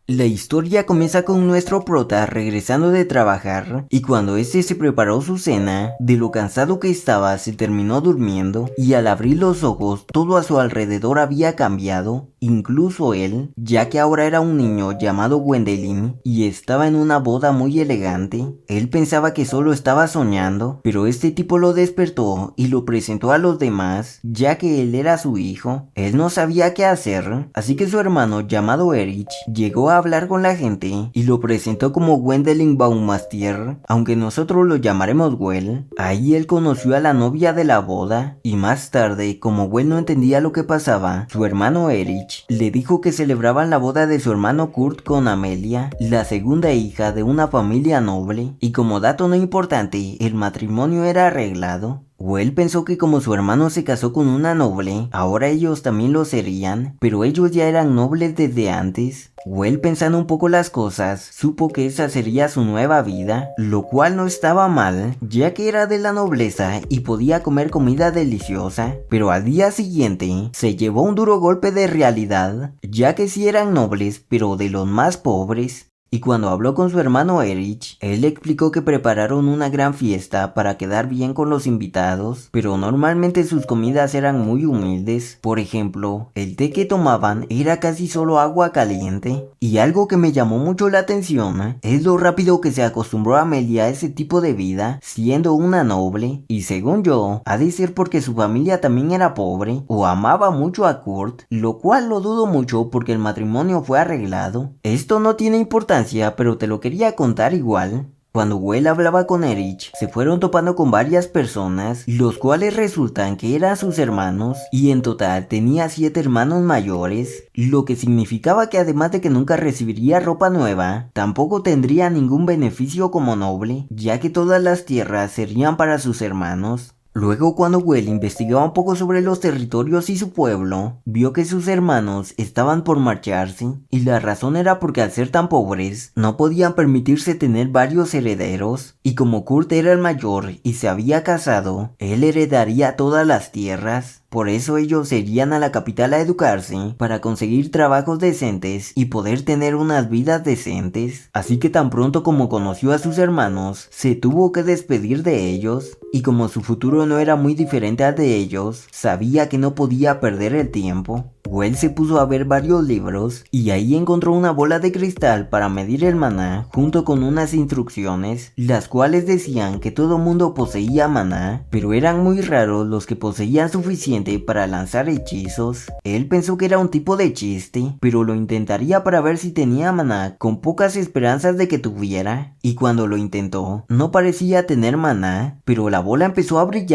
La historia comienza con nuestro prota regresando de trabajar y cuando este se preparó su cena, de lo cansado que estaba se terminó durmiendo y al abrir los ojos todo a su alrededor había cambiado, incluso él, ya que ahora era un niño llamado Gwendoline y estaba en una boda muy elegante. Él pensaba que solo estaba soñando, pero este tipo lo despertó y lo presentó a los demás, ya que él era su hijo. Él no sabía qué hacer, así que su hermano llamado Erich llegó a hablar con la gente y lo presentó como Gwendoline Baumastier, aunque nosotros lo llamaremos Gwen. Ahí él conoció a la novia de la boda y más tarde, como Gwen no entendía lo que pasaba, su hermano Erich le dijo que celebraban la boda de su hermano Kurt con Amelia, la segunda hija de una familia noble, y como dato no importante, el matrimonio era arreglado. Well pensó que como su hermano se casó con una noble, ahora ellos también lo serían, pero ellos ya eran nobles desde antes. Well, pensando un poco las cosas, supo que esa sería su nueva vida, lo cual no estaba mal, ya que era de la nobleza y podía comer comida deliciosa, pero al día siguiente se llevó un duro golpe de realidad, ya que sí eran nobles, pero de los más pobres. Y cuando habló con su hermano Erich, él le explicó que prepararon una gran fiesta para quedar bien con los invitados, pero normalmente sus comidas eran muy humildes. Por ejemplo, el té que tomaban era casi solo agua caliente. Y algo que me llamó mucho la atención es lo rápido que se acostumbró Amelia a ese tipo de vida, siendo una noble. Y según yo, ha de ser porque su familia también era pobre o amaba mucho a Kurt, lo cual lo dudo mucho porque el matrimonio fue arreglado. Esto no tiene importancia, pero te lo quería contar igual. Cuando Well hablaba con Erich, se fueron topando con varias personas, los cuales resultan que eran sus hermanos, y en total tenía 7 hermanos mayores, lo que significaba que además de que nunca recibiría ropa nueva, tampoco tendría ningún beneficio como noble, ya que todas las tierras serían para sus hermanos. Luego, cuando Well investigaba un poco sobre los territorios y su pueblo, vio que sus hermanos estaban por marcharse, y la razón era porque al ser tan pobres, no podían permitirse tener varios herederos, y como Kurt era el mayor y se había casado, él heredaría todas las tierras. Por eso ellos se irían a la capital a educarse para conseguir trabajos decentes y poder tener unas vidas decentes. Así que tan pronto como conoció a sus hermanos, se tuvo que despedir de ellos. Y como su futuro no era muy diferente al de ellos, sabía que no podía perder el tiempo. Well se puso a ver varios libros y ahí encontró una bola de cristal para medir el maná junto con unas instrucciones, las cuales decían que todo mundo poseía maná, pero eran muy raros los que poseían suficiente para lanzar hechizos. Él pensó que era un tipo de chiste, pero lo intentaría para ver si tenía maná con pocas esperanzas de que tuviera, y cuando lo intentó, no parecía tener maná, pero la bola empezó a brillar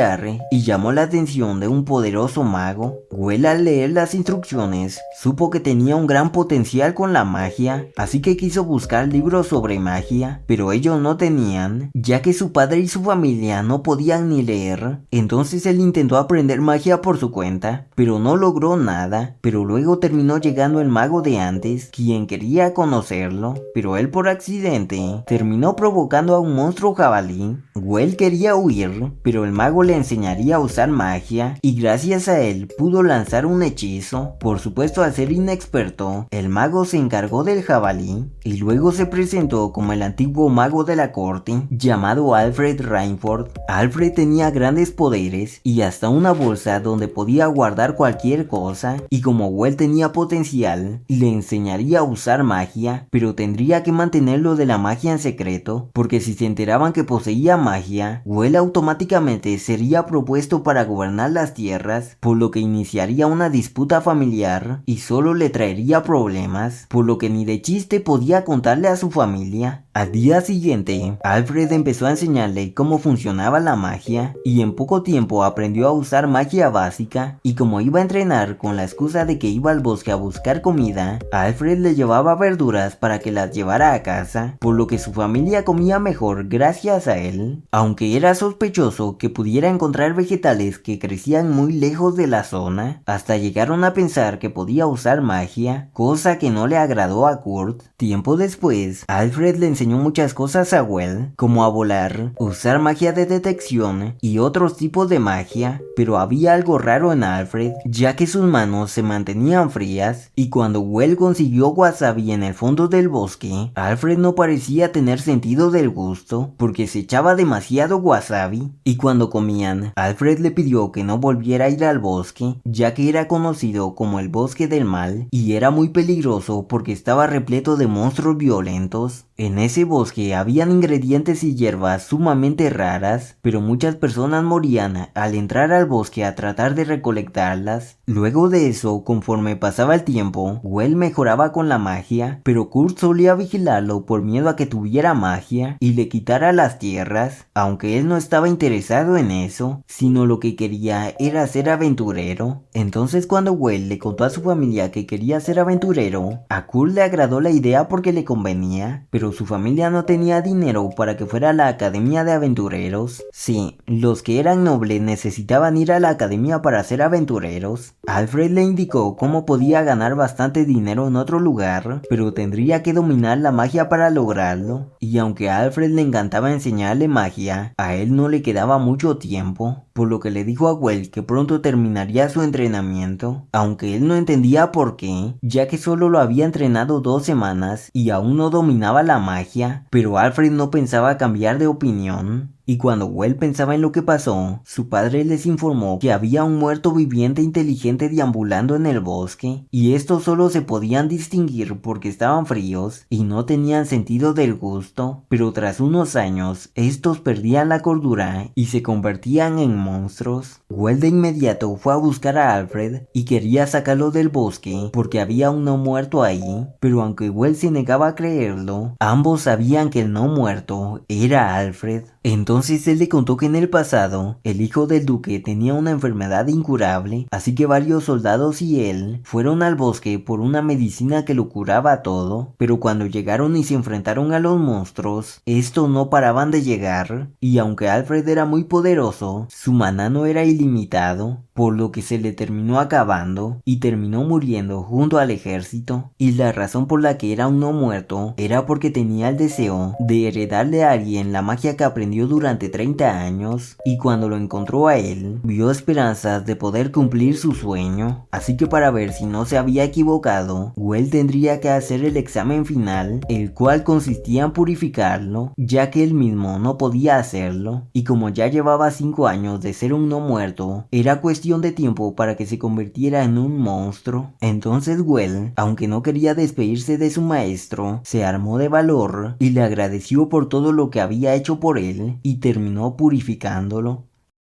y llamó la atención de un poderoso mago. Well, al leer las instrucciones, supo que tenía un gran potencial con la magia, así que quiso buscar libros sobre magia, pero ellos no tenían, ya que su padre y su familia no podían ni leer. Entonces él intentó aprender magia por su cuenta, pero no logró nada. Pero luego terminó llegando el mago de antes, quien quería conocerlo, pero él por accidente terminó provocando a un monstruo jabalí. Well quería huir, pero el mago le enseñaría a usar magia, y gracias a él pudo lanzar un hechizo. Por supuesto, al ser inexperto, el mago se encargó del jabalí y luego se presentó como el antiguo mago de la corte llamado Alfred Rainford. Alfred tenía grandes poderes y hasta una bolsa donde podía guardar cualquier cosa, y como Well tenía potencial, le enseñaría a usar magia, pero tendría que mantenerlo de la magia en secreto, porque si se enteraban que poseía magia, Well automáticamente sería propuesto para gobernar las tierras, por lo que iniciaría una disputa familiar y solo le traería problemas, por lo que ni de chiste podía contarle a su familia. Al día siguiente, Alfred empezó a enseñarle cómo funcionaba la magia y en poco tiempo aprendió a usar magia básica, y como iba a entrenar con la excusa de que iba al bosque a buscar comida, Alfred le llevaba verduras para que las llevara a casa, por lo que su familia comía mejor gracias a él, aunque era sospechoso que pudiera encontrar vegetales que crecían muy lejos de la zona. Hasta llegaron a pensar que podía usar magia, cosa que no le agradó a Kurt. Tiempo después, Alfred le enseñó enseñó muchas cosas a Well, como a volar, usar magia de detección y otros tipos de magia, pero había algo raro en Alfred, ya que sus manos se mantenían frías, y cuando Well consiguió wasabi en el fondo del bosque, Alfred no parecía tener sentido del gusto, porque se echaba demasiado wasabi, y cuando comían, Alfred le pidió que no volviera a ir al bosque, ya que era conocido como el bosque del mal, y era muy peligroso porque estaba repleto de monstruos violentos. En ese bosque habían ingredientes y hierbas sumamente raras, pero muchas personas morían al entrar al bosque a tratar de recolectarlas. Luego de eso, conforme pasaba el tiempo, Well mejoraba con la magia, pero Kurt solía vigilarlo por miedo a que tuviera magia y le quitara las tierras, aunque él no estaba interesado en eso, sino lo que quería era ser aventurero. Entonces cuando Well le contó a su familia que quería ser aventurero, a Kurt le agradó la idea porque le convenía, pero su familia no tenía dinero para que fuera a la academia de aventureros. Sí, los que eran nobles necesitaban ir a la academia para ser aventureros. Alfred le indicó cómo podía ganar bastante dinero en otro lugar, pero tendría que dominar la magia para lograrlo. Y aunque a Alfred le encantaba enseñarle magia, a él no le quedaba mucho tiempo, por lo que le dijo a Well que pronto terminaría su entrenamiento, aunque él no entendía por qué, ya que solo lo había entrenado 2 semanas y aún no dominaba la magia, pero Alfred no pensaba cambiar de opinión. Y cuando Well pensaba en lo que pasó, su padre les informó que había un muerto viviente inteligente deambulando en el bosque, y estos solo se podían distinguir porque estaban fríos y no tenían sentido del gusto, pero tras unos años, estos perdían la cordura y se convertían en monstruos. Well de inmediato fue a buscar a Alfred y quería sacarlo del bosque porque había un no muerto ahí, pero aunque Well se negaba a creerlo, ambos sabían que el no muerto era Alfred. Entonces él le contó que en el pasado, el hijo del duque tenía una enfermedad incurable, así que varios soldados y él fueron al bosque por una medicina que lo curaba todo, pero cuando llegaron y se enfrentaron a los monstruos, estos no paraban de llegar, y aunque Alfred era muy poderoso, su maná no era ilimitado, por lo que se le terminó acabando y terminó muriendo junto al ejército, y la razón por la que era un no muerto era porque tenía el deseo de heredarle a alguien la magia que aprendió durante 30 años, y cuando lo encontró a él, vio esperanzas de poder cumplir su sueño, así que para ver si no se había equivocado, Well tendría que hacer el examen final, el cual consistía en purificarlo, ya que él mismo no podía hacerlo, y como ya llevaba 5 años de ser un no muerto, era cuestión de tiempo para que se convirtiera en un monstruo. Entonces Well, aunque no quería despedirse de su maestro, se armó de valor y le agradeció por todo lo que había hecho por él y terminó purificándolo.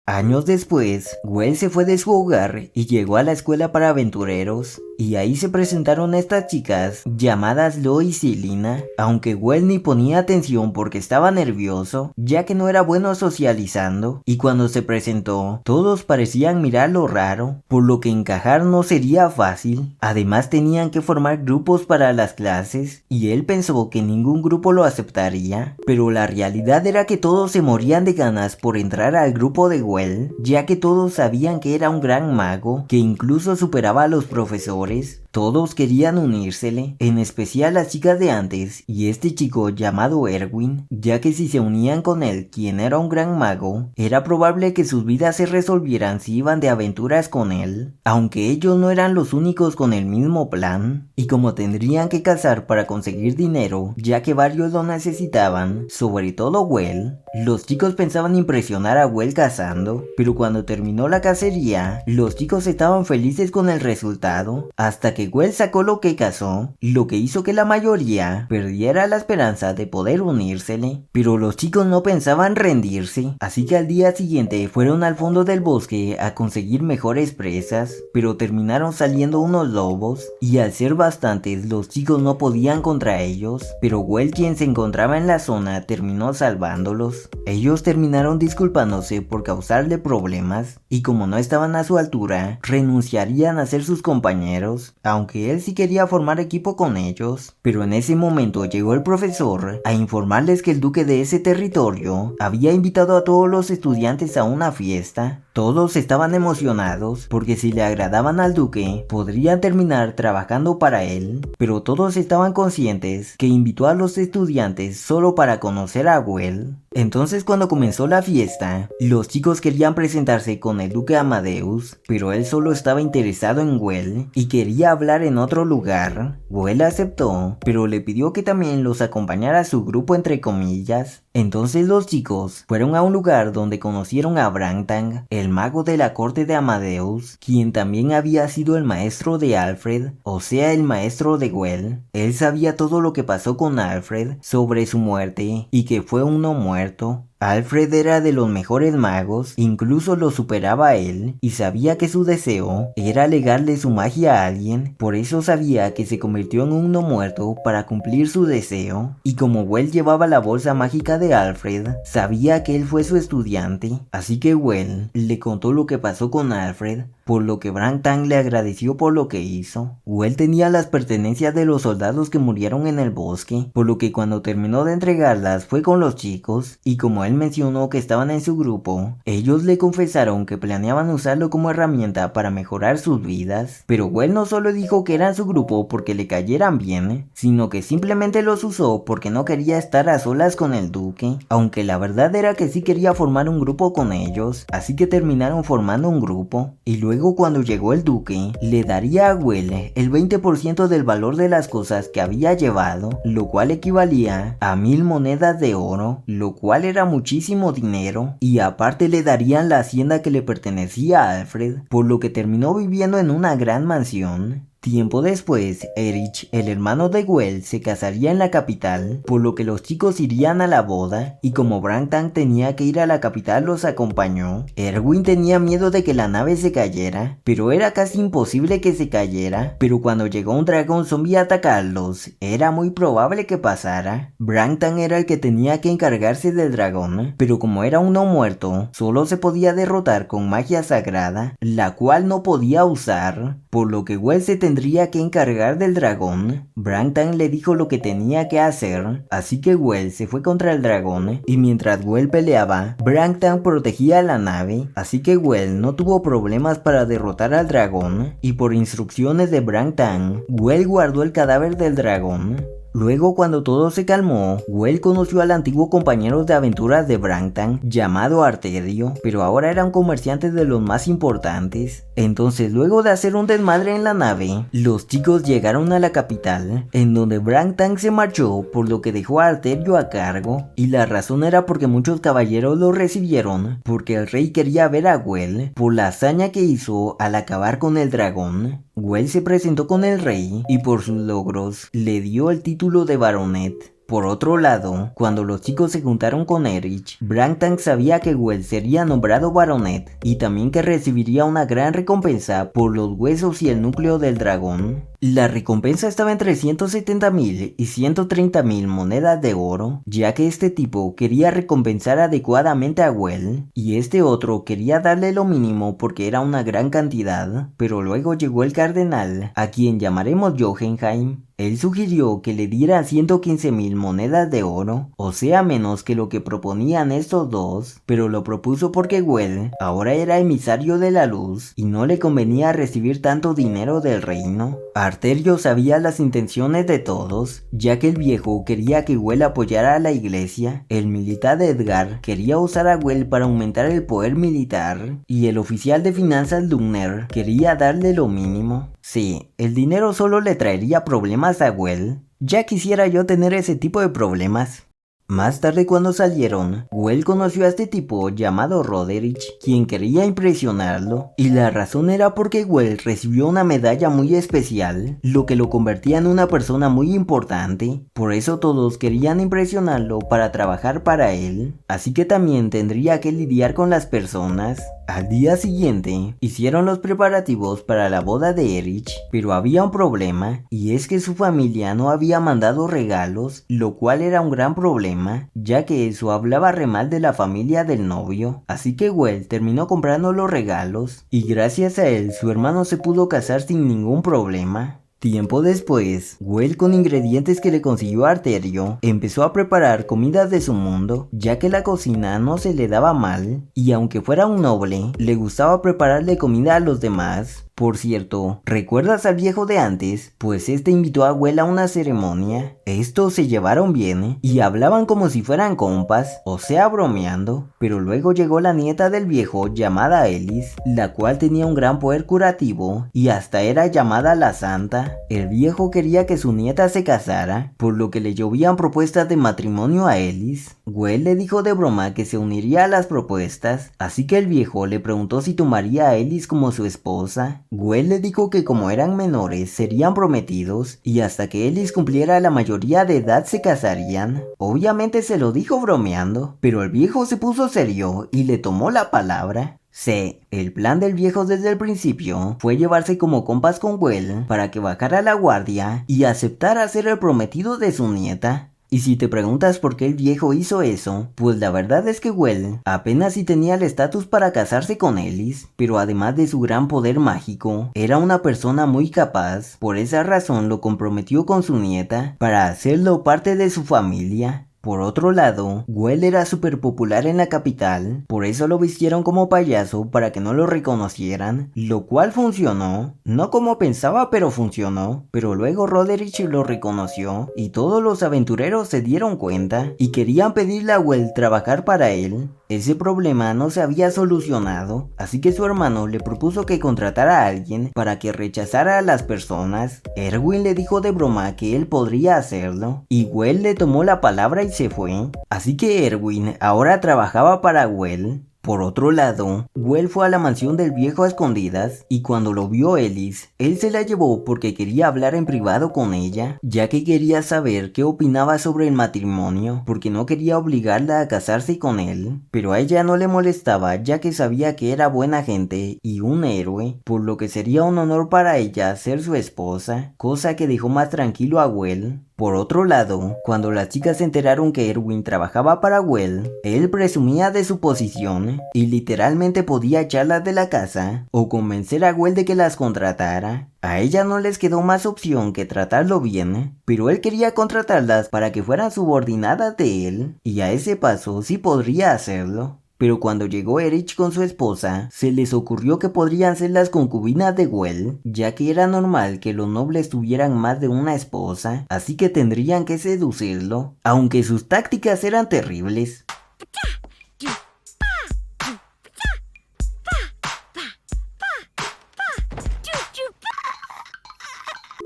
Años después, Well se fue de su hogar y llegó a la escuela para aventureros, y ahí se presentaron estas chicas llamadas Lois y Lina, aunque Well ni ponía atención porque estaba nervioso, ya que no era bueno socializando, y cuando se presentó, todos parecían mirarlo raro, por lo que encajar no sería fácil. Además tenían que formar grupos para las clases, y él pensó que ningún grupo lo aceptaría, pero la realidad era que todos se morían de ganas por entrar al grupo de Well, ya que todos sabían que era un gran mago, que incluso superaba a los profesores. Todos querían unírsele, en especial las chicas de antes y este chico llamado Erwin, ya que si se unían con él, quien era un gran mago, era probable que sus vidas se resolvieran si iban de aventuras con él, aunque ellos no eran los únicos con el mismo plan, y como tendrían que cazar para conseguir dinero, ya que varios lo necesitaban, sobre todo Well, los chicos pensaban impresionar a Well cazando, pero cuando terminó la cacería, los chicos estaban felices con el resultado, hasta que Well sacó lo que cazó, lo que hizo que la mayoría perdiera la esperanza de poder unírsele. Pero los chicos no pensaban rendirse, así que al día siguiente fueron al fondo del bosque a conseguir mejores presas, pero terminaron saliendo unos lobos, y al ser bastantes los chicos no podían contra ellos, pero Well, quien se encontraba en la zona, terminó salvándolos. Ellos terminaron disculpándose por causarle problemas, y como no estaban a su altura, renunciarían a ser sus compañeros, aunque él sí quería formar equipo con ellos. Pero en ese momento llegó el profesor a informarles que el duque de ese territorio había invitado a todos los estudiantes a una fiesta. Todos estaban emocionados porque si le agradaban al duque, podrían terminar trabajando para él, pero todos estaban conscientes que invitó a los estudiantes solo para conocer a Well. Entonces cuando comenzó la fiesta, los chicos querían presentarse con el duque Amadeus, pero él solo estaba interesado en Well y quería hablar en otro lugar. Well aceptó, pero le pidió que también los acompañara a su grupo entre comillas. Entonces los chicos fueron a un lugar donde conocieron a Brangtang, el mago de la corte de Amadeus, quien también había sido el maestro de Alfred, o sea el maestro de Well. Él sabía todo lo que pasó con Alfred sobre su muerte y que fue uno muerto. Alfred era de los mejores magos, incluso lo superaba a él, y sabía que su deseo era legarle su magia a alguien, por eso sabía que se convirtió en un no muerto para cumplir su deseo, y como Well llevaba la bolsa mágica de Alfred, sabía que él fue su estudiante, así que Well le contó lo que pasó con Alfred, por lo que Brangtang le agradeció por lo que hizo. Well tenía las pertenencias de los soldados que murieron en el bosque, por lo que cuando terminó de entregarlas fue con los chicos, y como él mencionó que estaban en su grupo, ellos le confesaron que planeaban usarlo como herramienta para mejorar sus vidas. Pero Well no solo dijo que eran su grupo porque le cayeran bien, sino que simplemente los usó porque no quería estar a solas con el duque, aunque la verdad era que sí quería formar un grupo con ellos, así que terminaron formando un grupo, y luego cuando llegó el duque, le daría a Well el 20% del valor de las cosas que había llevado, lo cual equivalía a 1000 monedas de oro, lo cual era muchísimo dinero, y aparte le darían la hacienda que le pertenecía a Alfred, por lo que terminó viviendo en una gran mansión. Tiempo después, Erich, el hermano de Well, se casaría en la capital, por lo que los chicos irían a la boda, y como Brangtang tenía que ir a la capital los acompañó. Erwin tenía miedo de que la nave se cayera, pero era casi imposible que se cayera, pero cuando llegó un dragón zombie a atacarlos, era muy probable que pasara. Brangtang era el que tenía que encargarse del dragón, pero como era un no muerto, solo se podía derrotar con magia sagrada, la cual no podía usar, por lo que Well se tendría que encargar del dragón. Brangtang le dijo lo que tenía que hacer, así que Well se fue contra el dragón, y mientras Well peleaba, Brangtang protegía la nave, así que Well no tuvo problemas para derrotar al dragón, y por instrucciones de Brangtang, Well guardó el cadáver del dragón. Luego, cuando todo se calmó, Well conoció al antiguo compañero de aventuras de Brangtang llamado Arterio, pero ahora era un comerciante de los más importantes. Entonces, luego de hacer un desmadre en la nave, los chicos llegaron a la capital, en donde Brangtang se marchó, por lo que dejó a Arterio a cargo, y la razón era porque muchos caballeros lo recibieron, porque el rey quería ver a Well por la hazaña que hizo al acabar con el dragón. Well se presentó con el rey y por sus logros le dio el título de baronet. Por otro lado, cuando los chicos se juntaron con Erich, Brangtang sabía que Well sería nombrado baronet y también que recibiría una gran recompensa por los huesos y el núcleo del dragón. La recompensa estaba entre 170.000 y 130.000 monedas de oro, ya que este tipo quería recompensar adecuadamente a Well, y este otro quería darle lo mínimo porque era una gran cantidad, pero luego llegó el cardenal, a quien llamaremos Jotunheim. Él sugirió que le diera 115.000 monedas de oro, o sea menos que lo que proponían estos dos, pero lo propuso porque Well ahora era emisario de la luz y no le convenía recibir tanto dinero del reino. Arterio sabía las intenciones de todos, ya que el viejo quería que Well apoyara a la iglesia, el militar Edgar quería usar a Well para aumentar el poder militar, y el oficial de finanzas Lugner quería darle lo mínimo. Sí, el dinero solo le traería problemas a Well. Ya quisiera yo tener ese tipo de problemas. Más tarde cuando salieron, Well conoció a este tipo llamado Roderich, quien quería impresionarlo, y la razón era porque Well recibió una medalla muy especial, lo que lo convertía en una persona muy importante, por eso todos querían impresionarlo para trabajar para él, así que también tendría que lidiar con las personas. Al día siguiente, hicieron los preparativos para la boda de Erich, pero había un problema, y es que su familia no había mandado regalos, lo cual era un gran problema, ya que eso hablaba re mal de la familia del novio, así que Well terminó comprando los regalos, y gracias a él su hermano se pudo casar sin ningún problema. Tiempo después, Well, con ingredientes que le consiguió Arterio, empezó a preparar comidas de su mundo, ya que la cocina no se le daba mal, y aunque fuera un noble, le gustaba prepararle comida a los demás. Por cierto, ¿recuerdas al viejo de antes? Pues este invitó a Well a una ceremonia. Estos se llevaron bien y hablaban como si fueran compas, o sea bromeando, pero luego llegó la nieta del viejo llamada Ellis, la cual tenía un gran poder curativo y hasta era llamada la Santa. El viejo quería que su nieta se casara, por lo que le llovían propuestas de matrimonio a Ellis. Well le dijo de broma que se uniría a las propuestas, así que el viejo le preguntó si tomaría a Ellis como su esposa. Well le dijo que como eran menores serían prometidos y hasta que Ellis cumpliera la mayoría de edad se casarían. Obviamente se lo dijo bromeando, pero el viejo se puso serio y le tomó la palabra. Sí, el plan del viejo desde el principio fue llevarse como compas con Well para que bajara la guardia y aceptara ser el prometido de su nieta. Y si te preguntas por qué el viejo hizo eso, pues la verdad es que Well apenas si tenía el estatus para casarse con Ellis, pero además de su gran poder mágico, era una persona muy capaz. Por esa razón lo comprometió con su nieta para hacerlo parte de su familia. Por otro lado, Well era súper popular en la capital, por eso lo vistieron como payaso para que no lo reconocieran, lo cual funcionó, no como pensaba pero funcionó, pero luego Roderich lo reconoció y todos los aventureros se dieron cuenta y querían pedirle a Well trabajar para él. Ese problema no se había solucionado, así que su hermano le propuso que contratara a alguien para que rechazara a las personas. Erwin le dijo de broma que él podría hacerlo, y Well le tomó la palabra y se fue. Así que Erwin ahora trabajaba para Well. Por otro lado, Well fue a la mansión del viejo a escondidas y cuando lo vio Ellis, él se la llevó porque quería hablar en privado con ella, ya que quería saber qué opinaba sobre el matrimonio, porque no quería obligarla a casarse con él, pero a ella no le molestaba ya que sabía que era buena gente y un héroe, por lo que sería un honor para ella ser su esposa, cosa que dejó más tranquilo a Well. Por otro lado, cuando las chicas se enteraron que Erwin trabajaba para Well, él presumía de su posición y literalmente podía echarlas de la casa o convencer a Well de que las contratara. A ella no les quedó más opción que tratarlo bien, pero él quería contratarlas para que fueran subordinadas de él, y a ese paso sí podría hacerlo. Pero cuando llegó Erich con su esposa, se les ocurrió que podrían ser las concubinas de Well, ya que era normal que los nobles tuvieran más de una esposa, así que tendrían que seducirlo, aunque sus tácticas eran terribles.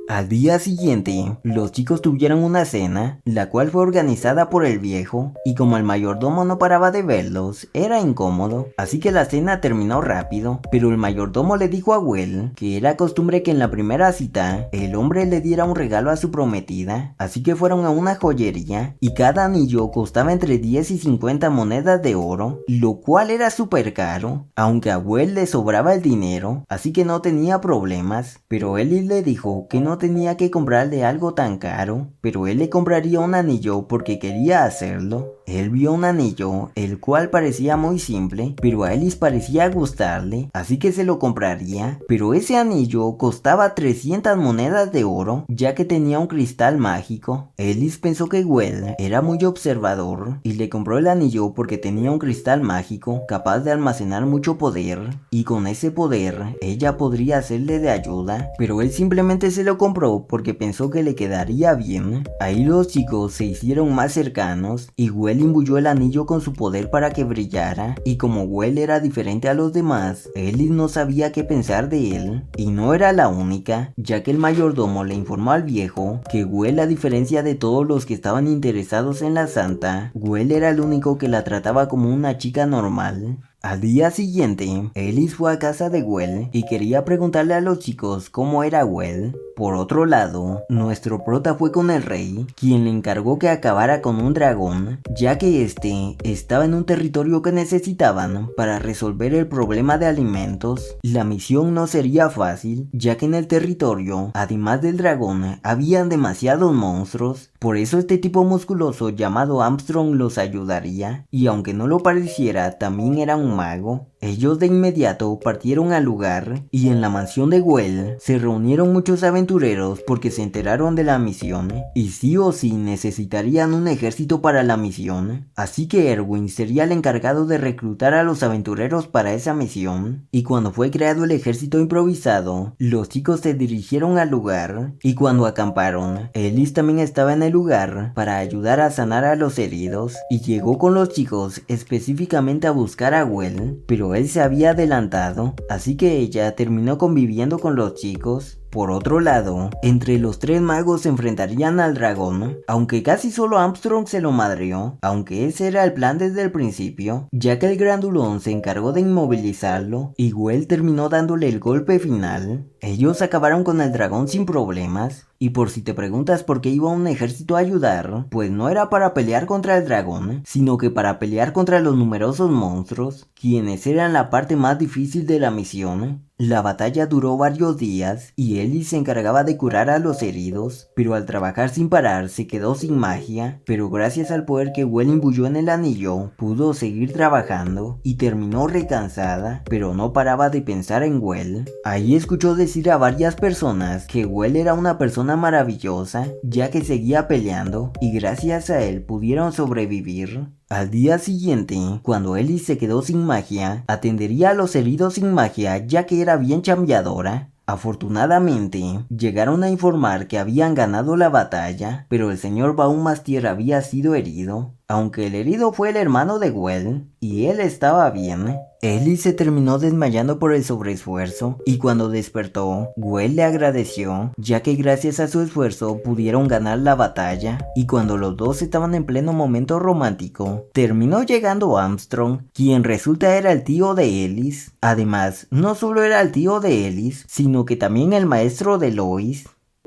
Al día siguiente, los chicos tuvieron una cena, la cual fue organizada por el viejo, y como el mayordomo no paraba de verlos, era incómodo, así que la cena terminó rápido, pero el mayordomo le dijo a Well que era costumbre que en la primera cita, el hombre le diera un regalo a su prometida, así que fueron a una joyería, y cada anillo costaba entre 10 y 50 monedas de oro, lo cual era súper caro, aunque a Well le sobraba el dinero, así que no tenía problemas, pero Ellis le dijo que no tenía que comprarle algo tan caro, pero él le compraría un anillo porque quería hacerlo. Él vio un anillo, el cual parecía muy simple, pero a Ellis parecía gustarle, así que se lo compraría, pero ese anillo costaba 300 monedas de oro, ya que tenía un cristal mágico. Ellis pensó que Well era muy observador, y le compró el anillo porque tenía un cristal mágico, capaz de almacenar mucho poder, y con ese poder, ella podría hacerle de ayuda, pero él simplemente se lo compró porque pensó que le quedaría bien. Ahí los chicos se hicieron más cercanos, y Well imbuyó el anillo con su poder para que brillara, y como Well era diferente a los demás, Ellis no sabía qué pensar de él, y no era la única, ya que el mayordomo le informó al viejo que Well, a diferencia de todos los que estaban interesados en la santa, Well era el único que la trataba como una chica normal. Al día siguiente, Ellis fue a casa de Well y quería preguntarle a los chicos cómo era Well. Por otro lado, nuestro prota fue con el rey, quien le encargó que acabara con un dragón, ya que este estaba en un territorio que necesitaban para resolver el problema de alimentos. La misión no sería fácil, ya que en el territorio, además del dragón, habían demasiados monstruos, Por eso este tipo musculoso llamado Armstrong los ayudaría, y aunque no lo pareciera, también era un mago. Ellos de inmediato partieron al lugar y en la mansión de Well se reunieron muchos aventureros porque se enteraron de la misión y sí o sí necesitarían un ejército para la misión. Así que Erwin sería el encargado de reclutar a los aventureros para esa misión. Y cuando fue creado el ejército improvisado, los chicos se dirigieron al lugar y cuando acamparon, Ellis también estaba en el lugar para ayudar a sanar a los heridos y llegó con los chicos específicamente a buscar a Well, pero él se había adelantado, así que ella terminó conviviendo con los chicos. Por otro lado, entre los tres magos se enfrentarían al dragón, aunque casi solo Armstrong se lo madreó, aunque ese era el plan desde el principio, ya que el grandulón se encargó de inmovilizarlo y Well terminó dándole el golpe final. Ellos acabaron con el dragón sin problemas. Y por si te preguntas por qué iba un ejército a ayudar, pues no era para pelear contra el dragón, sino que para pelear contra los numerosos monstruos, quienes eran la parte más difícil de la misión. La batalla duró varios días y Ellis se encargaba de curar a los heridos, pero al trabajar sin parar se quedó sin magia, pero gracias al poder que Well imbuyó en el anillo, pudo seguir trabajando y terminó recansada, pero no paraba de pensar en Well. Ahí escuchó decir a varias personas que Well era una persona maravillosa, ya que seguía peleando y gracias a él pudieron sobrevivir. Al día siguiente, cuando Ellis se quedó sin magia, atendería a los heridos sin magia ya que era bien chambeadora. Afortunadamente, llegaron a informar que habían ganado la batalla, pero el señor Baumeister había sido herido. Aunque el herido fue el hermano de Well, y él estaba bien, Ellis se terminó desmayando por el sobreesfuerzo, y cuando despertó, Well le agradeció, ya que gracias a su esfuerzo pudieron ganar la batalla, y cuando los dos estaban en pleno momento romántico, terminó llegando Armstrong, quien resulta era el tío de Ellis. Además, no solo era el tío de Ellis, sino que también el maestro de Lois.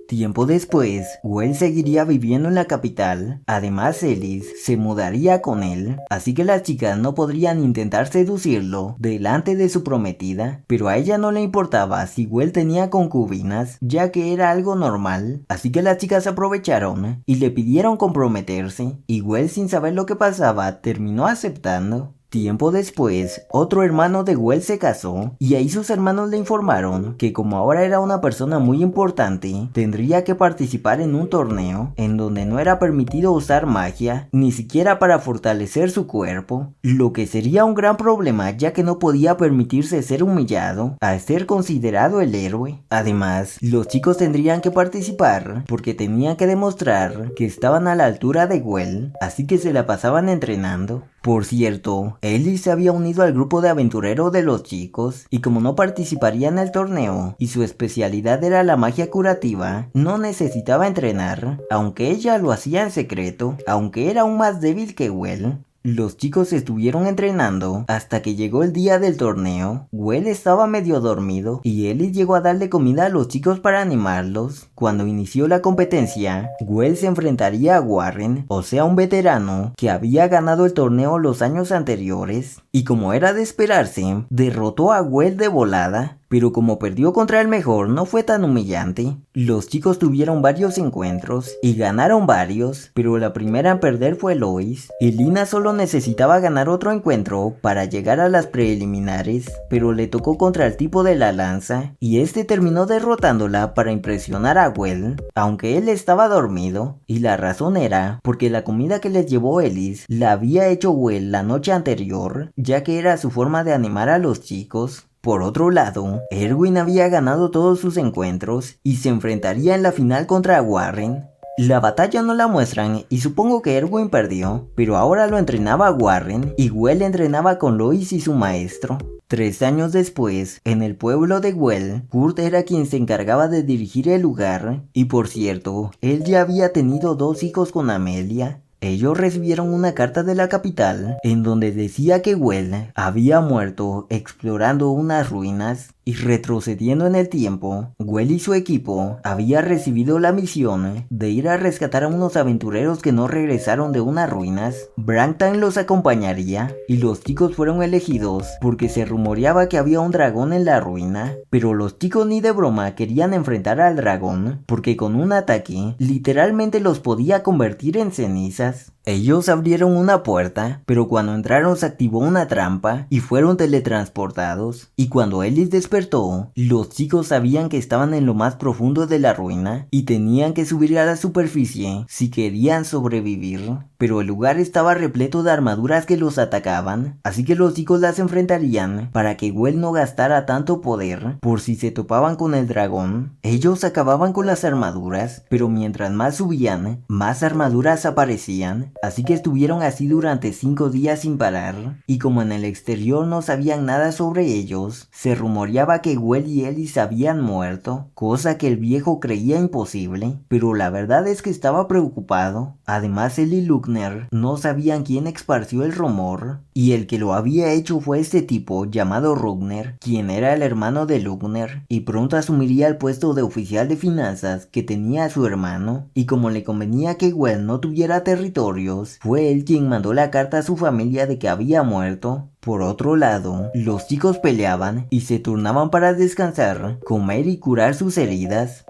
Tiempo después, Well seguiría viviendo en la capital, además Ellis se mudaría con él, así que las chicas no podrían intentar seducirlo delante de su prometida, pero a ella no le importaba si Well tenía concubinas, ya que era algo normal, así que las chicas aprovecharon y le pidieron comprometerse, y Well sin saber lo que pasaba terminó aceptando. Tiempo después, otro hermano de Well se casó y ahí sus hermanos le informaron que como ahora era una persona muy importante, tendría que participar en un torneo en donde no era permitido usar magia, ni siquiera para fortalecer su cuerpo, lo que sería un gran problema ya que no podía permitirse ser humillado al ser considerado el héroe. Además, los chicos tendrían que participar porque tenían que demostrar que estaban a la altura de Well, así que se la pasaban entrenando. Por cierto, Ellis se había unido al grupo de aventureros de los chicos y como no participaría en el torneo y su especialidad era la magia curativa, no necesitaba entrenar, aunque ella lo hacía en secreto, aunque era aún más débil que Well. Los chicos estuvieron entrenando hasta que llegó el día del torneo. Well estaba medio dormido y Ellis llegó a darle comida a los chicos para animarlos. Cuando inició la competencia, Well se enfrentaría a Warren, o sea un veterano que había ganado el torneo los años anteriores, y como era de esperarse, derrotó a Well de volada. Pero como perdió contra el mejor no fue tan humillante. Los chicos tuvieron varios encuentros y ganaron varios, pero la primera en perder fue Lois. Y Lina solo necesitaba ganar otro encuentro para llegar a las preliminares, pero le tocó contra el tipo de la lanza y este terminó derrotándola para impresionar a Well, aunque él estaba dormido, y la razón era porque la comida que les llevó Ellis la había hecho Well la noche anterior, ya que era su forma de animar a los chicos. Por otro lado, Erwin había ganado todos sus encuentros y se enfrentaría en la final contra Warren. La batalla no la muestran y supongo que Erwin perdió, pero ahora lo entrenaba Warren y Well entrenaba con Lois y su maestro. 3 años después, en el pueblo de Well, Kurt era quien se encargaba de dirigir el lugar y por cierto, él ya había tenido 2 hijos con Amelia. Ellos recibieron una carta de la capital en donde decía que Well había muerto explorando unas ruinas Y retrocediendo en el tiempo, Well y su equipo habían recibido la misión de ir a rescatar a unos aventureros que no regresaron de unas ruinas. Brankton los acompañaría y los chicos fueron elegidos porque se rumoreaba que había un dragón en la ruina, pero los chicos ni de broma querían enfrentar al dragón porque con un ataque literalmente los podía convertir en cenizas. Ellos abrieron una puerta, pero cuando entraron se activó una trampa y fueron teletransportados. Y cuando Ellis despertó, los chicos sabían que estaban en lo más profundo de la ruina y tenían que subir a la superficie si querían sobrevivir. Pero el lugar estaba repleto de armaduras que los atacaban, así que los chicos las enfrentarían para que Well no gastara tanto poder por si se topaban con el dragón. Ellos acababan con las armaduras, pero mientras más subían, más armaduras aparecían. Así que estuvieron así durante 5 días sin parar, y como en el exterior no sabían nada sobre ellos, se rumoreaba que Well y Ellis habían muerto, cosa que el viejo creía imposible, pero la verdad es que estaba preocupado. Además él y Luckner no sabían quién esparció el rumor, y el que lo había hecho fue este tipo llamado Rugner, quien era el hermano de Luckner, y pronto asumiría el puesto de oficial de finanzas que tenía su hermano, y como le convenía que Well no tuviera territorio, fue él quien mandó la carta a su familia de que había muerto. Por otro lado, los chicos peleaban y se turnaban para descansar, comer y curar sus heridas.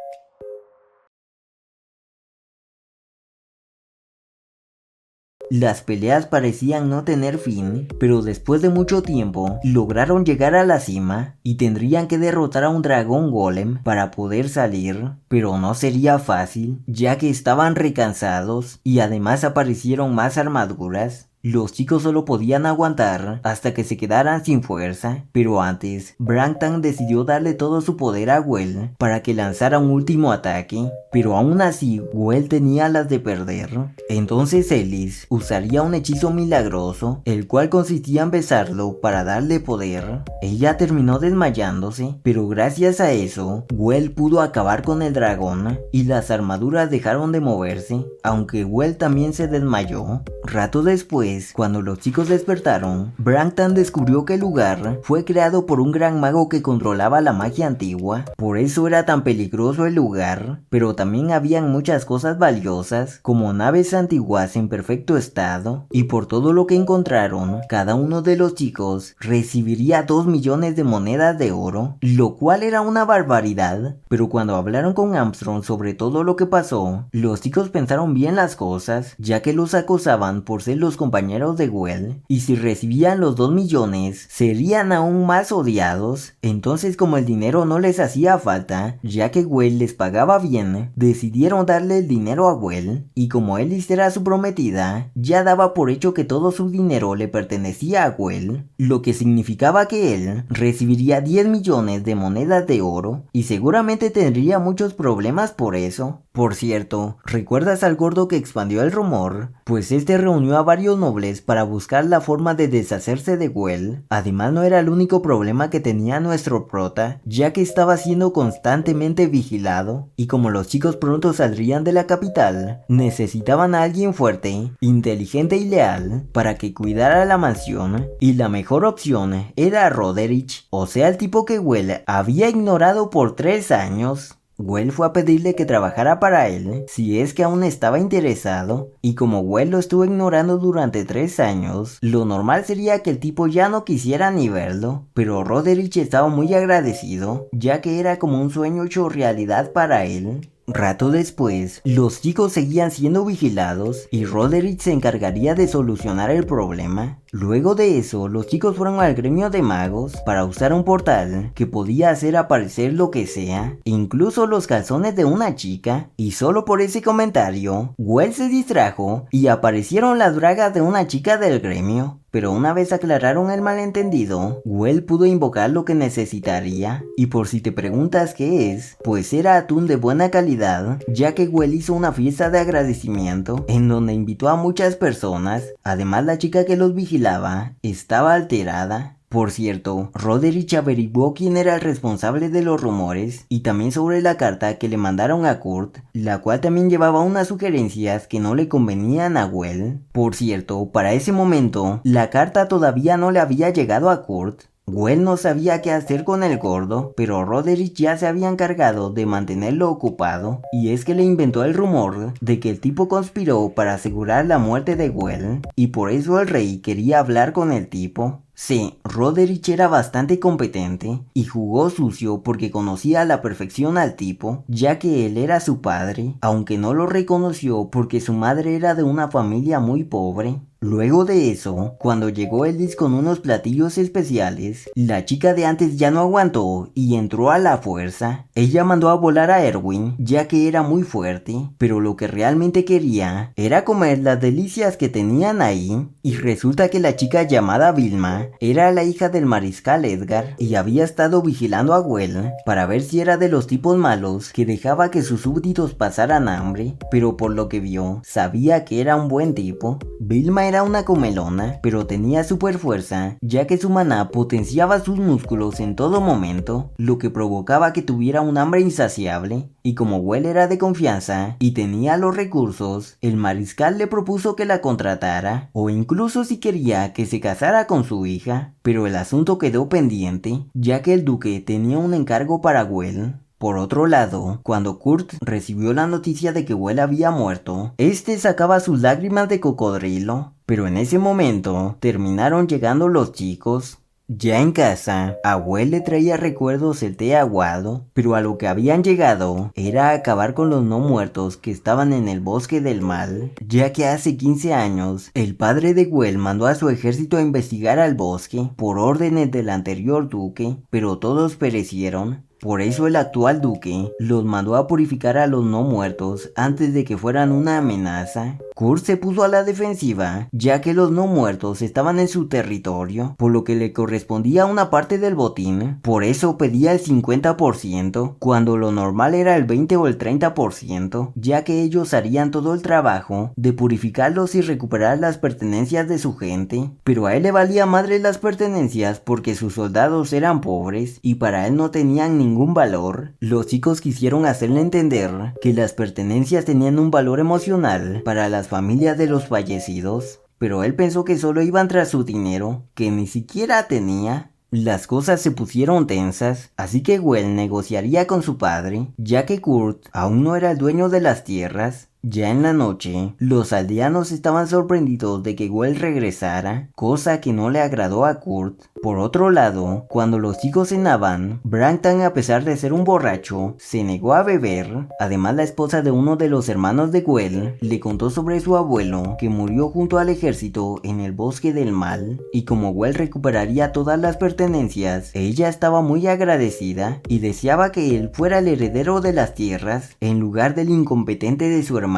Las peleas parecían no tener fin, pero después de mucho tiempo lograron llegar a la cima y tendrían que derrotar a un dragón golem para poder salir, pero no sería fácil ya que estaban recansados y además aparecieron más armaduras. Los chicos solo podían aguantar hasta que se quedaran sin fuerza, pero antes, Brankton decidió darle todo su poder a Well para que lanzara un último ataque, pero aún así Well tenía las de perder. Entonces Ellis usaría un hechizo milagroso, el cual consistía en besarlo para darle poder. Ella terminó desmayándose, pero gracias a eso, Well pudo acabar con el dragón y las armaduras dejaron de moverse, aunque Well también se desmayó. Rato después, cuando los chicos despertaron, Brankton descubrió que el lugar fue creado por un gran mago que controlaba la magia antigua. Por eso era tan peligroso el lugar, pero también habían muchas cosas valiosas, como naves antiguas en perfecto estado, y por todo lo que encontraron, cada uno de los chicos recibiría 2 millones de monedas de oro, lo cual era una barbaridad. Pero cuando hablaron con Armstrong sobre todo lo que pasó, los chicos pensaron bien las cosas, ya que los acosaban por ser los compañeros de Well, y si recibían los 2 millones, serían aún más odiados. Entonces, como el dinero no les hacía falta, ya que Well les pagaba bien, decidieron darle el dinero a Well, y como Ellis era su prometida, ya daba por hecho que todo su dinero le pertenecía a Well, lo que significaba que él recibiría 10 millones de monedas de oro, y seguramente tendría muchos problemas por eso. Por cierto, ¿recuerdas al gordo que expandió el rumor? Pues este reunió a varios nobles para buscar la forma de deshacerse de Well. Además no era el único problema que tenía nuestro prota, ya que estaba siendo constantemente vigilado, y como los chicos pronto saldrían de la capital, necesitaban a alguien fuerte, inteligente y leal para que cuidara la mansión, y la mejor opción era Roderich, o sea el tipo que Well había ignorado por 3 años. Well fue a pedirle que trabajara para él, si es que aún estaba interesado, y como Well lo estuvo ignorando durante 3 años, lo normal sería que el tipo ya no quisiera ni verlo, pero Roderich estaba muy agradecido, ya que era como un sueño hecho realidad para él. Rato después, los chicos seguían siendo vigilados y Roderich se encargaría de solucionar el problema. Luego de eso, los chicos fueron al gremio de magos para usar un portal que podía hacer aparecer lo que sea, incluso los calzones de una chica, y solo por ese comentario, Well se distrajo y aparecieron las bragas de una chica del gremio. Pero una vez aclararon el malentendido, Well pudo invocar lo que necesitaría, y por si te preguntas qué es, pues era atún de buena calidad, ya que Well hizo una fiesta de agradecimiento en donde invitó a muchas personas. Además la chica que los vigilaba estaba alterada. Por cierto, Roderich averiguó quién era el responsable de los rumores y también sobre la carta que le mandaron a Kurt, la cual también llevaba unas sugerencias que no le convenían a Well. Por cierto, para ese momento, la carta todavía no le había llegado a Kurt. Gwen no sabía qué hacer con el gordo, pero Roderick ya se había encargado de mantenerlo ocupado, y es que le inventó el rumor de que el tipo conspiró para asegurar la muerte de Gwen, y por eso el rey quería hablar con el tipo. Sí, Roderick era bastante competente y jugó sucio porque conocía a la perfección al tipo, ya que él era su padre, aunque no lo reconoció porque su madre era de una familia muy pobre. Luego de eso, cuando llegó Ellis con unos platillos especiales, la chica de antes ya no aguantó y entró a la fuerza. Ella mandó a volar a Erwin, ya que era muy fuerte, pero lo que realmente quería era comer las delicias que tenían ahí, y resulta que la chica llamada Vilma era la hija del mariscal Edgar y había estado vigilando a Gwen para ver si era de los tipos malos que dejaba que sus súbditos pasaran hambre, pero por lo que vio, sabía que era un buen tipo. Vilma era una comelona, pero tenía super fuerza, ya que su maná potenciaba sus músculos en todo momento, lo que provocaba que tuviera un hambre insaciable. Y como Gwen era de confianza y tenía los recursos, el mariscal le propuso que la contratara, o incluso si quería que se casara con su hija, pero el asunto quedó pendiente, ya que el duque tenía un encargo para Gwen. Por otro lado, cuando Kurt recibió la noticia de que Gwen había muerto, este sacaba sus lágrimas de cocodrilo, pero en ese momento terminaron llegando los chicos. Ya en casa, a Gwen le traía recuerdos el té aguado, pero a lo que habían llegado era acabar con los no muertos que estaban en el bosque del mal, ya que hace 15 años, el padre de Gwen mandó a su ejército a investigar al bosque por órdenes del anterior duque, pero todos perecieron. Por eso el actual duque los mandó a purificar a los no muertos antes de que fueran una amenaza. Kurt se puso a la defensiva, ya que los no muertos estaban en su territorio, por lo que le correspondía una parte del botín. Por eso pedía el 50%, cuando lo normal era el 20 o el 30%, ya que ellos harían todo el trabajo de purificarlos y recuperar las pertenencias de su gente. Pero a él le valía madre las pertenencias porque sus soldados eran pobres y para él no tenían ningún valor. Los chicos quisieron hacerle entender que las pertenencias tenían un valor emocional para las familias de los fallecidos, pero él pensó que solo iban tras su dinero, que ni siquiera tenía. Las cosas se pusieron tensas, así que Gwen negociaría con su padre, ya que Kurt aún no era el dueño de las tierras. Ya en la noche, los aldeanos estaban sorprendidos de que Gwen regresara, cosa que no le agradó a Kurt. Por otro lado, cuando los chicos cenaban, Branton, a pesar de ser un borracho, se negó a beber. Además, la esposa de uno de los hermanos de Gwen le contó sobre su abuelo, que murió junto al ejército en el bosque del mal, y como Gwen recuperaría todas las pertenencias, ella estaba muy agradecida y deseaba que él fuera el heredero de las tierras, en lugar del incompetente de su hermano.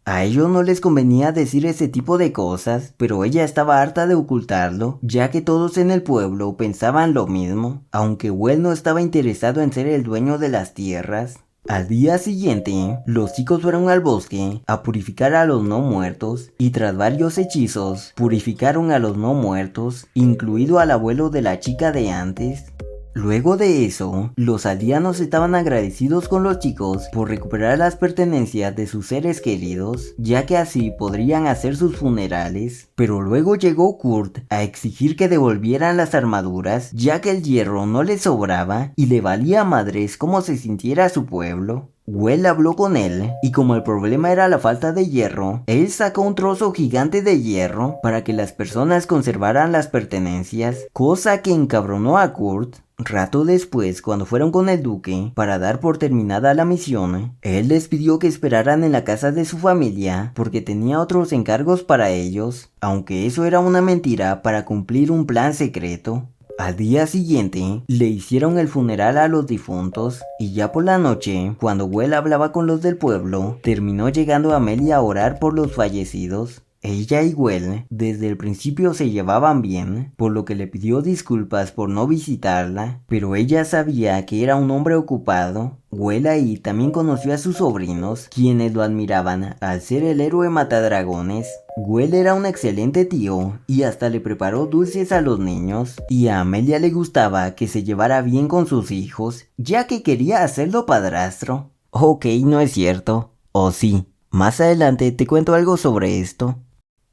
A ellos no les convenía decir ese tipo de cosas, pero ella estaba harta de ocultarlo, ya que todos en el pueblo pensaban lo mismo, aunque Gwen no estaba interesado en ser el dueño de las tierras. Al día siguiente, los chicos fueron al bosque a purificar a los no muertos, y tras varios hechizos, purificaron a los no muertos, incluido al abuelo de la chica de antes. Luego de eso, los aldeanos estaban agradecidos con los chicos por recuperar las pertenencias de sus seres queridos, ya que así podrían hacer sus funerales. Pero luego llegó Kurt a exigir que devolvieran las armaduras, ya que el hierro no le sobraba y le valía madres cómo se sintiera su pueblo. Gwen habló con él, y como el problema era la falta de hierro, él sacó un trozo gigante de hierro para que las personas conservaran las pertenencias, cosa que encabronó a Kurt. Rato después, cuando fueron con el duque para dar por terminada la misión, él les pidió que esperaran en la casa de su familia porque tenía otros encargos para ellos, aunque eso era una mentira para cumplir un plan secreto. Al día siguiente, le hicieron el funeral a los difuntos, y ya por la noche, cuando Gwen hablaba con los del pueblo, terminó llegando Amelia a orar por los fallecidos. Ella y Gwen desde el principio se llevaban bien, por lo que le pidió disculpas por no visitarla, pero ella sabía que era un hombre ocupado. Gwen ahí también conoció a sus sobrinos, quienes lo admiraban al ser el héroe matadragones. Gwen era un excelente tío y hasta le preparó dulces a los niños, y a Amelia le gustaba que se llevara bien con sus hijos, ya que quería hacerlo padrastro. Ok, no es cierto. O sí. Más adelante te cuento algo sobre esto.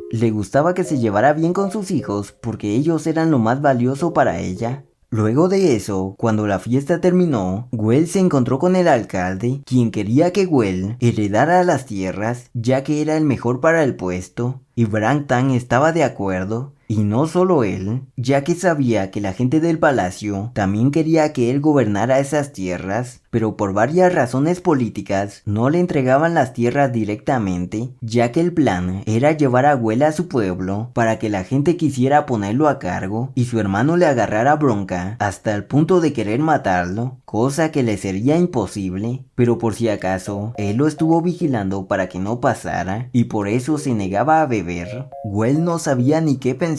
Le gustaba que se llevara bien con sus hijos porque ellos eran lo más valioso para ella. Luego de eso, cuando la fiesta terminó, Well se encontró con el alcalde, quien quería que Well heredara las tierras, ya que era el mejor para el puesto, y Brangtan estaba de acuerdo. Y no solo él, ya que sabía que la gente del palacio también quería que él gobernara esas tierras, pero por varias razones políticas no le entregaban las tierras directamente, ya que el plan era llevar a Well a su pueblo para que la gente quisiera ponerlo a cargo y su hermano le agarrara bronca hasta el punto de querer matarlo, cosa que le sería imposible, pero por si acaso, él lo estuvo vigilando para que no pasara y por eso se negaba a beber. Well no sabía ni qué pensar,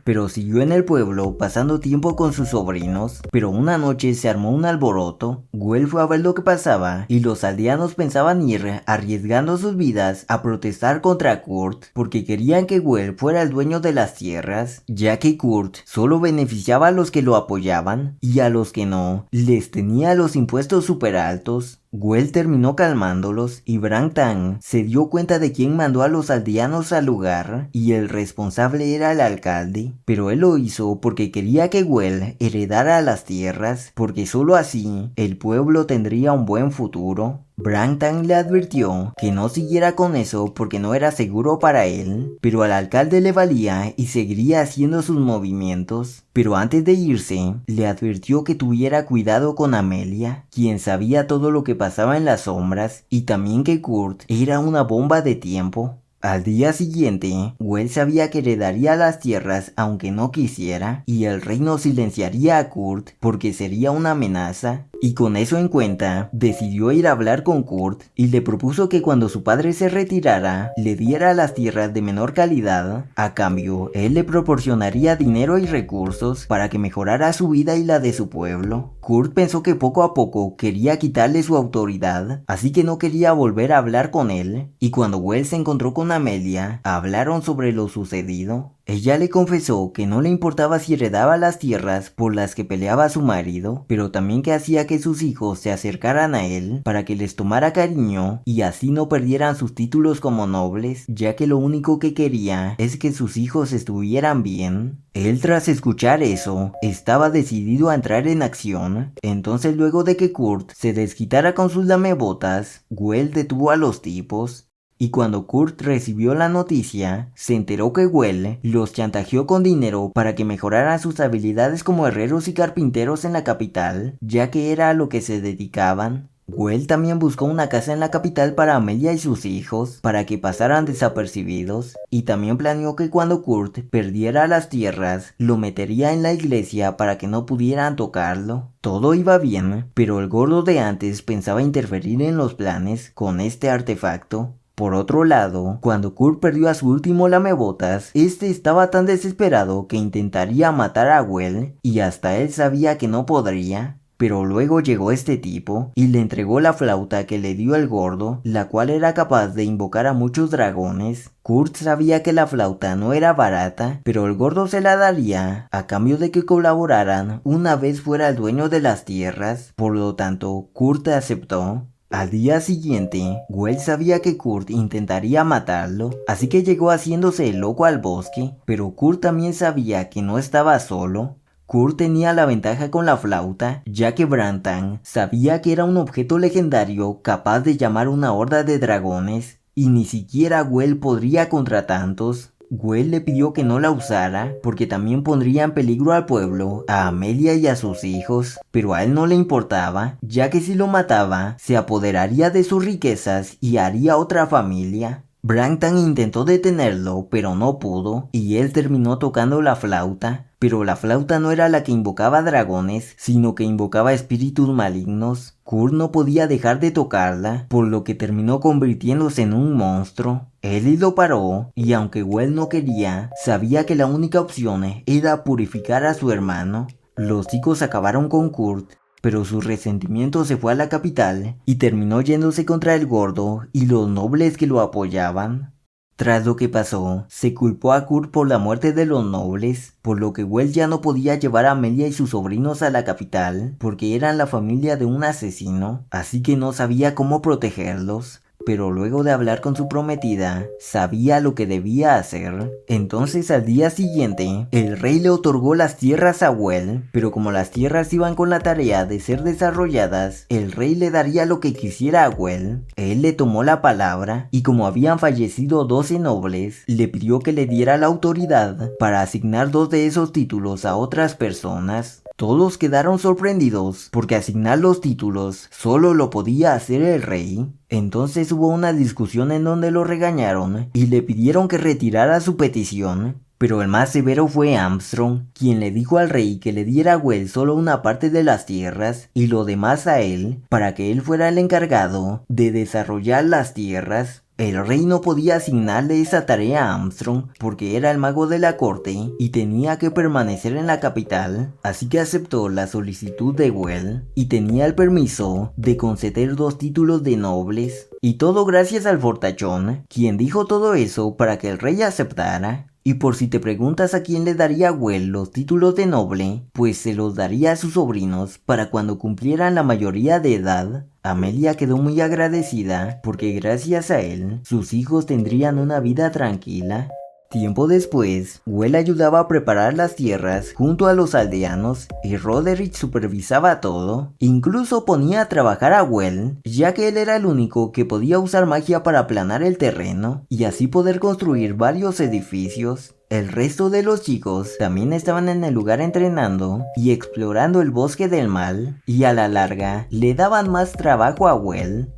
pero siguió en el pueblo pasando tiempo con sus sobrinos, pero una noche se armó un alboroto. Well fue a ver lo que pasaba y los aldeanos pensaban ir arriesgando sus vidas a protestar contra Kurt porque querían que Well fuera el dueño de las tierras, ya que Kurt solo beneficiaba a los que lo apoyaban y a los que no les tenía los impuestos súper altos. Well terminó calmándolos y Brangtan se dio cuenta de quién mandó a los aldeanos al lugar y el responsable era el alcalde, pero él lo hizo porque quería que Well heredara las tierras, porque solo así el pueblo tendría un buen futuro. Brangtan le advirtió que no siguiera con eso porque no era seguro para él, pero al alcalde le valía y seguiría haciendo sus movimientos. Pero antes de irse, le advirtió que tuviera cuidado con Amelia, quien sabía todo lo que pasaba en las sombras, y también que Kurt era una bomba de tiempo. Al día siguiente, Well sabía que heredaría las tierras aunque no quisiera, y el reino silenciaría a Kurt porque sería una amenaza. Y con eso en cuenta, decidió ir a hablar con Kurt y le propuso que cuando su padre se retirara, le diera las tierras de menor calidad. A cambio, él le proporcionaría dinero y recursos para que mejorara su vida y la de su pueblo. Kurt pensó que poco a poco quería quitarle su autoridad, así que no quería volver a hablar con él, y cuando Well se encontró con Amelia, hablaron sobre lo sucedido. Ella le confesó que no le importaba si heredaba las tierras por las que peleaba su marido, pero también que hacía que sus hijos se acercaran a él para que les tomara cariño y así no perdieran sus títulos como nobles, ya que lo único que quería es que sus hijos estuvieran bien. Él, tras escuchar eso, estaba decidido a entrar en acción. Entonces, luego de que Kurt se desquitara con sus lamebotas, Well detuvo a los tipos. Y cuando Kurt recibió la noticia, se enteró que Well los chantajeó con dinero para que mejoraran sus habilidades como herreros y carpinteros en la capital, ya que era a lo que se dedicaban. Well también buscó una casa en la capital para Amelia y sus hijos, para que pasaran desapercibidos, y también planeó que cuando Kurt perdiera las tierras, lo metería en la iglesia para que no pudieran tocarlo. Todo iba bien, pero el gordo de antes pensaba interferir en los planes con este artefacto. Por otro lado, cuando Kurt perdió a su último lamebotas, este estaba tan desesperado que intentaría matar a Well y hasta él sabía que no podría. Pero luego llegó este tipo y le entregó la flauta que le dio el gordo, la cual era capaz de invocar a muchos dragones. Kurt sabía que la flauta no era barata, pero el gordo se la daría a cambio de que colaboraran una vez fuera el dueño de las tierras. Por lo tanto, Kurt aceptó. Al día siguiente, Well sabía que Kurt intentaría matarlo, así que llegó haciéndose el loco al bosque, pero Kurt también sabía que no estaba solo. Kurt tenía la ventaja con la flauta, ya que Brangtan sabía que era un objeto legendario capaz de llamar una horda de dragones, y ni siquiera Well podría contra tantos. Well le pidió que no la usara porque también pondría en peligro al pueblo, a Amelia y a sus hijos, pero a él no le importaba, ya que si lo mataba, se apoderaría de sus riquezas y haría otra familia. Brangtan intentó detenerlo, pero no pudo, y él terminó tocando la flauta, pero la flauta no era la que invocaba dragones, sino que invocaba espíritus malignos. Kurt no podía dejar de tocarla, por lo que terminó convirtiéndose en un monstruo. Ellie lo paró, y aunque Well no quería, sabía que la única opción era purificar a su hermano. Los chicos acabaron con Kurt, pero su resentimiento se fue a la capital y terminó yéndose contra el gordo y los nobles que lo apoyaban. Tras lo que pasó, se culpó a Kurt por la muerte de los nobles, por lo que Well ya no podía llevar a Amelia y sus sobrinos a la capital, porque eran la familia de un asesino, así que no sabía cómo protegerlos. pero luego de hablar con su prometida, sabía lo que debía hacer. Entonces al día siguiente, el rey le otorgó las tierras a Well, pero como las tierras iban con la tarea de ser desarrolladas, el rey le daría lo que quisiera a Well. Él le tomó la palabra y como habían fallecido 12 nobles, le pidió que le diera la autoridad para asignar 2 de esos títulos a otras personas. Todos quedaron sorprendidos porque asignar los títulos solo lo podía hacer el rey. Entonces hubo una discusión en donde lo regañaron y le pidieron que retirara su petición. Pero el más severo fue Armstrong, quien le dijo al rey que le diera a Well solo una parte de las tierras y lo demás a él, para que él fuera el encargado de desarrollar las tierras. El rey no podía asignarle esa tarea a Armstrong porque era el mago de la corte y tenía que permanecer en la capital, así que aceptó la solicitud de Well y tenía el permiso de conceder 2 títulos de nobles. Y todo gracias al fortachón, quien dijo todo eso para que el rey aceptara. Y por si te preguntas a quién le daría Well los títulos de noble, pues se los daría a sus sobrinos para cuando cumplieran la mayoría de edad. Amelia quedó muy agradecida porque gracias a él, sus hijos tendrían una vida tranquila. Tiempo después, Well ayudaba a preparar las tierras junto a los aldeanos y Roderick supervisaba todo. Incluso ponía a trabajar a Well, ya que él era el único que podía usar magia para aplanar el terreno y así poder construir varios edificios. El resto de los chicos también estaban en el lugar entrenando y explorando el bosque del mal, y a la larga le daban más trabajo a Well.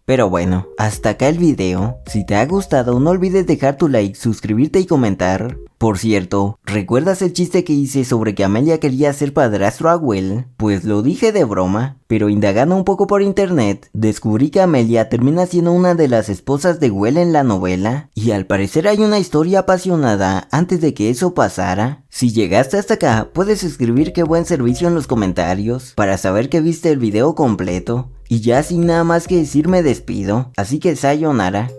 Pero bueno, hasta acá el video. Si te ha gustado no olvides dejar tu like, suscribirte y comentar. Por cierto, ¿recuerdas el chiste que hice sobre que Amelia quería ser padrastro a Well? Pues lo dije de broma, pero indagando un poco por internet, descubrí que Amelia termina siendo una de las esposas de Well en la novela, y al parecer hay una historia apasionada antes de que eso pasara. Si llegaste hasta acá, puedes escribir qué buen servicio en los comentarios, para saber que viste el video completo. Y ya sin nada más que decir me despido, así que sayonara.